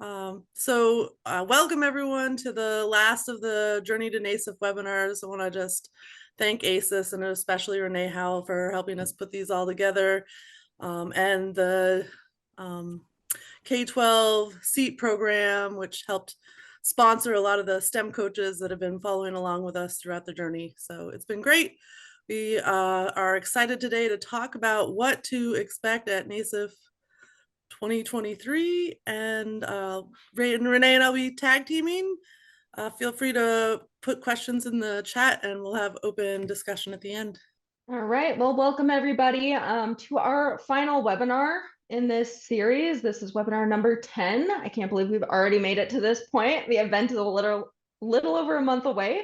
Welcome everyone to the last of the Journey to NAISEF webinars. I want to just thank AISES and especially Renee Howell for helping us put these all together, and the K-12 SEAT program, which helped sponsor a lot of the STEM coaches that have been following along with us throughout the journey. So it's been great. We are excited today to talk about what to expect at NAISEF 2023, and Renee and I'll be tag teaming. Feel free to put questions in the chat and we'll have open discussion at the end. All right, well, welcome everybody to our final webinar in this series. This is webinar number 10. I can't believe we've already made it to this point. The event is a little over a month away.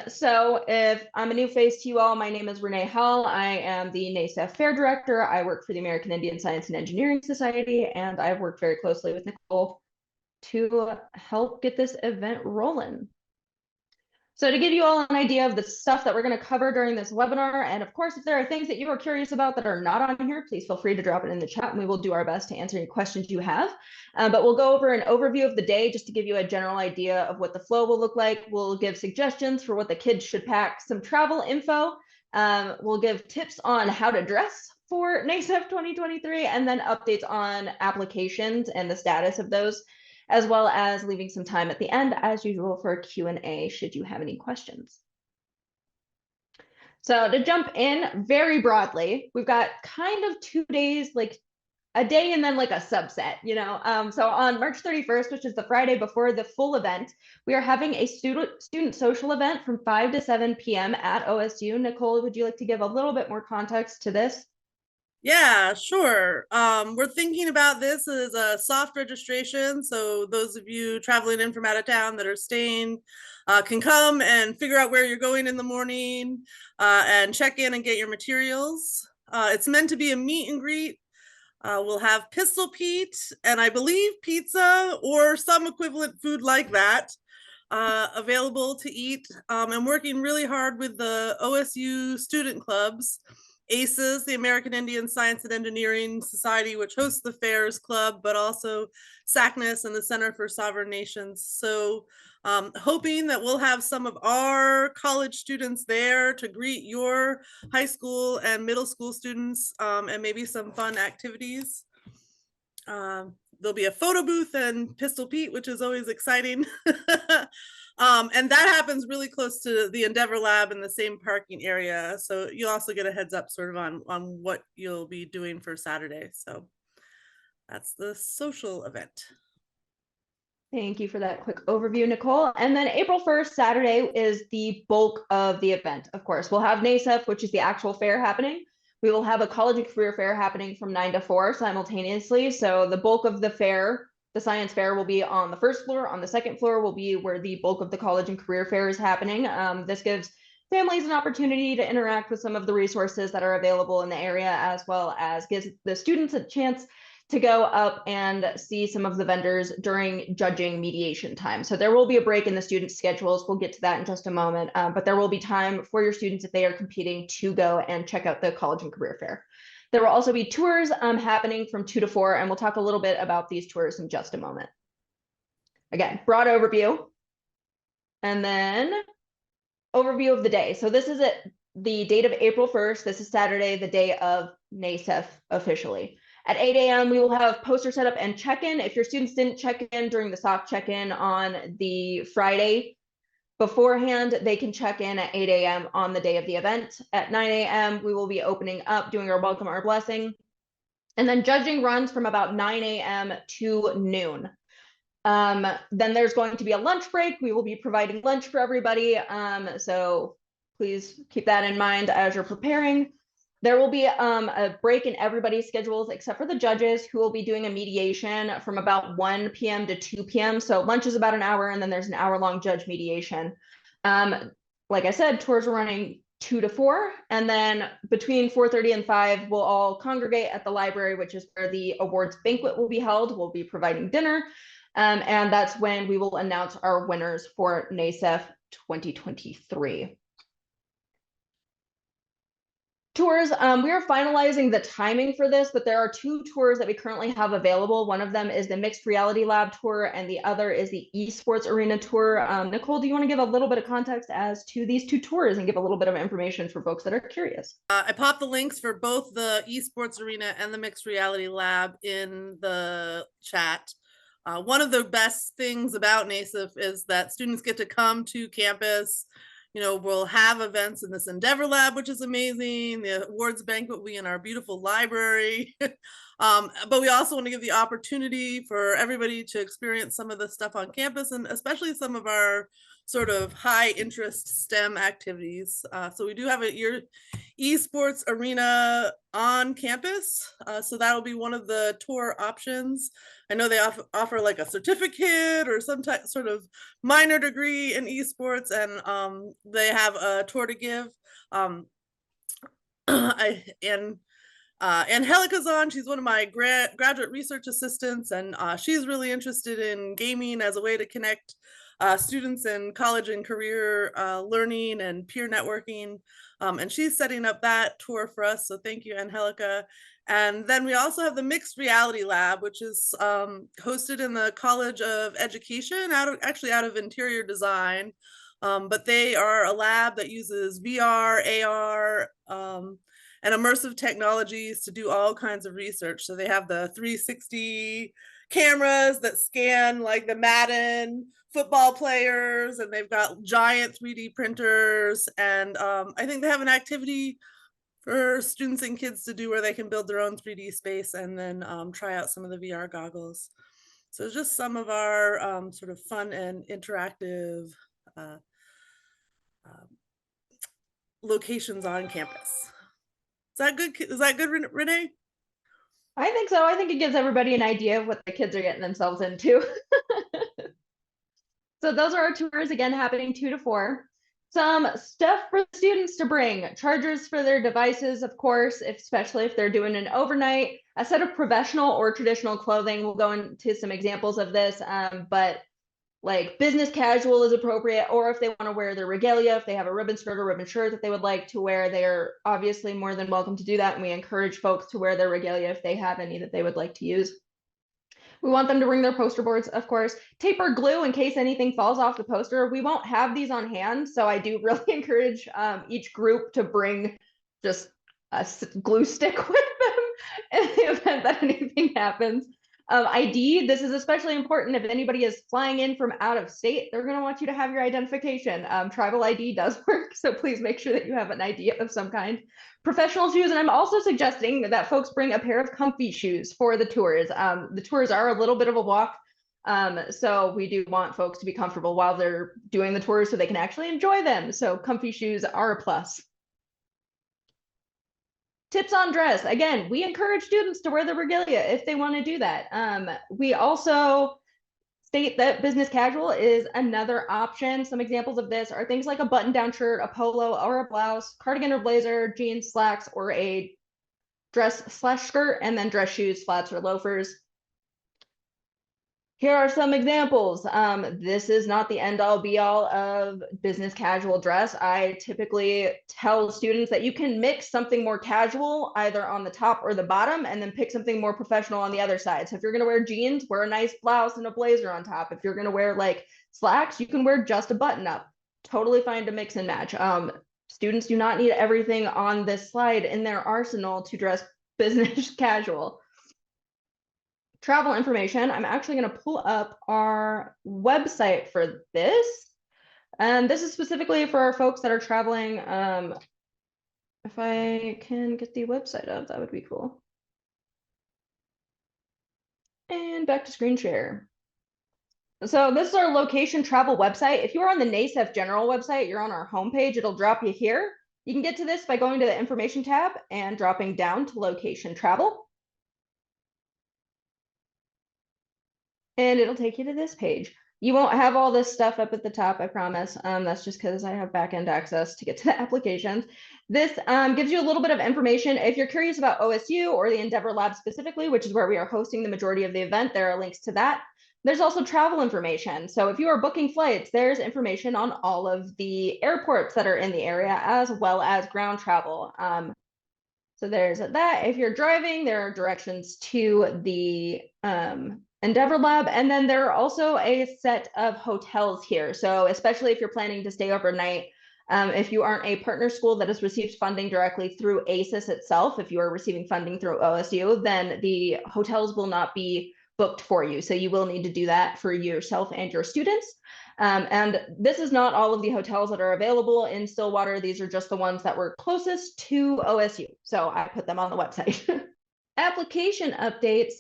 So if I'm a new face to you all, my name is Renee Howell. I am the NAISEF Fair Director. I work for the American Indian Science and Engineering Society, and I've worked very closely with Nicole to help get this event rolling. So to give you all an idea of the stuff that we're going to cover during this webinar, and of course, if there are things that you are curious about that are not on here, please feel free to drop it in the chat and we will do our best to answer any questions you have. But we'll go over an overview of the day just to give you a general idea of what the flow will look like. We'll give suggestions for what the kids should pack, some travel info. We'll give tips on how to dress for NAISEF 2023, and then updates on applications and the status of those, as well as leaving some time at the end, as usual, for a Q&A should you have any questions. So to jump in very broadly, we've got kind of 2 days, like a day and then like a subset, you know. So on March 31st, which is the Friday before the full event, we are having a student social event from 5 to 7 p.m. at OSU. Nicole, would you like to give a little bit more context to this? Yeah, sure. We're thinking about this as a soft registration. So those of you traveling in from out of town that are staying can come and figure out where you're going in the morning and check in and get your materials. It's meant to be a meet and greet. We'll have Pistol Pete and I believe pizza or some equivalent food like that available to eat. I'm working really hard with the OSU student clubs, AISES, the American Indian Science and Engineering Society, which hosts the Fairs Club, but also SACNAS and the Center for Sovereign Nations. So hoping that we'll have some of our college students there to greet your high school and middle school students, and maybe some fun activities. There'll be a photo booth and Pistol Pete, which is always exciting. And that happens really close to the Endeavor Lab in the same parking area. So you'll also get a heads up sort of on what you'll be doing for Saturday. So that's the social event. Thank you for that quick overview, Nicole. And then April 1st, Saturday, is the bulk of the event. Of course, we'll have NAISEF, which is the actual fair happening. We will have a college and career fair happening from 9 to 4 simultaneously. So the bulk of the fair, the science fair, will be on the first floor. On the second floor will be where the bulk of the college and career fair is happening. This gives families an opportunity to interact with some of the resources that are available in the area, as well as gives the students a chance to go up and see some of the vendors during judging mediation time. So there will be a break in the student schedules. We'll get to that in just a moment, but there will be time for your students if they are competing to go and check out the college and career fair. There will also be tours happening from 2 to 4, and we'll talk a little bit about these tours in just a moment. Again, broad overview. And then overview of the day. So this is the date of April 1st. This is Saturday, the day of NAISEF officially. At 8 a.m., we will have poster setup and check-in. If your students didn't check in during the soft check-in on the Friday beforehand, they can check in at 8 a.m. on the day of the event. At 9 a.m., we will be opening up, doing our welcome, our blessing. And then judging runs from about 9 a.m. to noon. Then there's going to be a lunch break. We will be providing lunch for everybody. So please keep that in mind as you're preparing. There will be a break in everybody's schedules except for the judges, who will be doing a mediation from about 1 p.m. to 2 p.m. So lunch is about an hour, and then there's an hour-long judge mediation. Like I said, tours are running 2 to 4, and then between 4:30 and 5, we'll all congregate at the library, which is where the awards banquet will be held. We'll be providing dinner, and that's when we will announce our winners for NAISEF 2023. Tours, we are finalizing the timing for this, but there are 2 tours that we currently have available. One of them is the Mixed Reality Lab tour, and the other is the Esports Arena tour. Nicole, do you want to give a little bit of context as to these 2 tours and give a little bit of information for folks that are curious? I popped the links for both the Esports Arena and the Mixed Reality Lab in the chat. One of the best things about NAISEF is that students get to come to campus. We'll have events in this Endeavor Lab, which is amazing. The awards banquet will be in our beautiful library. But we also want to give the opportunity for everybody to experience some of the stuff on campus, and especially some of our sort of high interest STEM activities. So we do have your esports arena on campus. So that'll be one of the tour options. I know they offer like a certificate or some type sort of minor degree in esports, and they have a tour to give. Angelica's on. She's one of my graduate research assistants, and she's really interested in gaming as a way to connect students in college and career learning and peer networking. And she's setting up that tour for us. So thank you, Angelica. And then we also have the Mixed Reality Lab, which is hosted in the College of Education, actually out of interior design. But they are a lab that uses VR, AR, and immersive technologies to do all kinds of research. So they have the 360 cameras that scan like the Madden football players, and they've got giant 3D printers. And I think they have an activity for students and kids to do where they can build their own 3D space and then try out some of the VR goggles. So it's just some of our sort of fun and interactive locations on campus. Is that good? Is that good, Renee? I think so. I think it gives everybody an idea of what the kids are getting themselves into. So those are our tours, again, happening 2 to 4. Some stuff for students to bring: chargers for their devices, of course, especially if they're doing an overnight, a set of professional or traditional clothing. We'll go into some examples of this, but like business casual is appropriate, or if they want to wear their regalia, if they have a ribbon skirt or ribbon shirt that they would like to wear, they're obviously more than welcome to do that. And we encourage folks to wear their regalia if they have any that they would like to use. We want them to bring their poster boards, of course, tape or glue in case anything falls off the poster. We won't have these on hand, so I do really encourage each group to bring just a glue stick with them in the event that anything happens. ID, this is especially important if anybody is flying in from out of state. They're going to want you to have your identification. Tribal ID does work, so please make sure that you have an ID of some kind. Professional shoes, and I'm also suggesting that folks bring a pair of comfy shoes for the tours. The tours are a little bit of a walk, so we do want folks to be comfortable while they're doing the tours so they can actually enjoy them. So comfy shoes are a plus. Tips on dress. Again, we encourage students to wear the regalia if they want to do that. We also state that business casual is another option. Some examples of this are things like a button-down shirt, a polo or a blouse, cardigan or blazer, jeans, slacks, or a dress/skirt, and then dress shoes, flats, or loafers. Here are some examples. This is not the end-all be-all of business casual dress. I typically tell students that you can mix something more casual either on the top or the bottom, and then pick something more professional on the other side. So if you're going to wear jeans, wear a nice blouse and a blazer on top. If you're going to wear like slacks, you can wear just a button-up. Totally fine to mix and match. Students do not need everything on this slide in their arsenal to dress business casual. Travel information. I'm actually going to pull up our website for this. And this is specifically for our folks that are traveling. If I can get the website up, that would be cool. And back to screen share. So this is our location travel website. If you are on the NAISEF general website, you're on our homepage, it'll drop you here. You can get to this by going to the information tab and dropping down to location travel. And it'll take you to this page. You won't have all this stuff up at the top, I promise. That's just because I have backend access to get to the applications. This gives you a little bit of information. If you're curious about OSU or the Endeavor Lab specifically, which is where we are hosting the majority of the event, there are links to that. There's also travel information. So if you are booking flights, there's information on all of the airports that are in the area, as well as ground travel. So there's that. If you're driving, there are directions to the Endeavor Lab. And then there are also a set of hotels here. So especially if you're planning to stay overnight, if you aren't a partner school that has received funding directly through AISES itself, if you are receiving funding through OSU, then the hotels will not be booked for you. So you will need to do that for yourself and your students. And this is not all of the hotels that are available in Stillwater. These are just the ones that were closest to OSU. So I put them on the website. Application updates.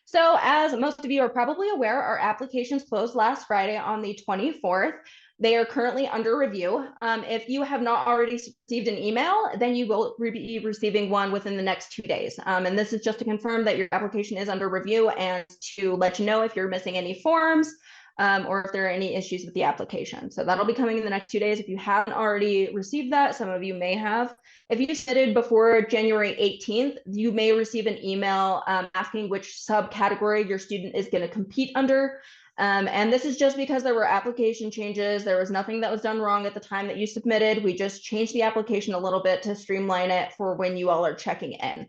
So as most of you are probably aware, our applications closed last Friday on the 24th. They are currently under review. If you have not already received an email, then you will be receiving one within the next 2 days. And this is just to confirm that your application is under review and to let you know if you're missing any forms, or if there are any issues with the application. So that'll be coming in the next 2 days. If you haven't already received that, some of you may have. If you submitted before January 18th, you may receive an email asking which subcategory your student is going to compete under. And this is just because there were application changes. There was nothing that was done wrong at the time that you submitted. We just changed the application a little bit to streamline it for when you all are checking in.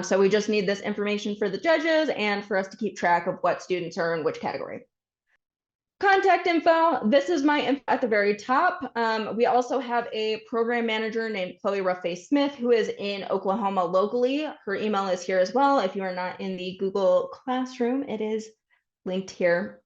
So we just need this information for the judges and for us to keep track of what students are in which category. Contact info. This is my info at the very top. We also have a program manager named Chloe Ruffay-Smith, who is in Oklahoma locally. Her email is here as well. If you are not in the Google Classroom, it is linked here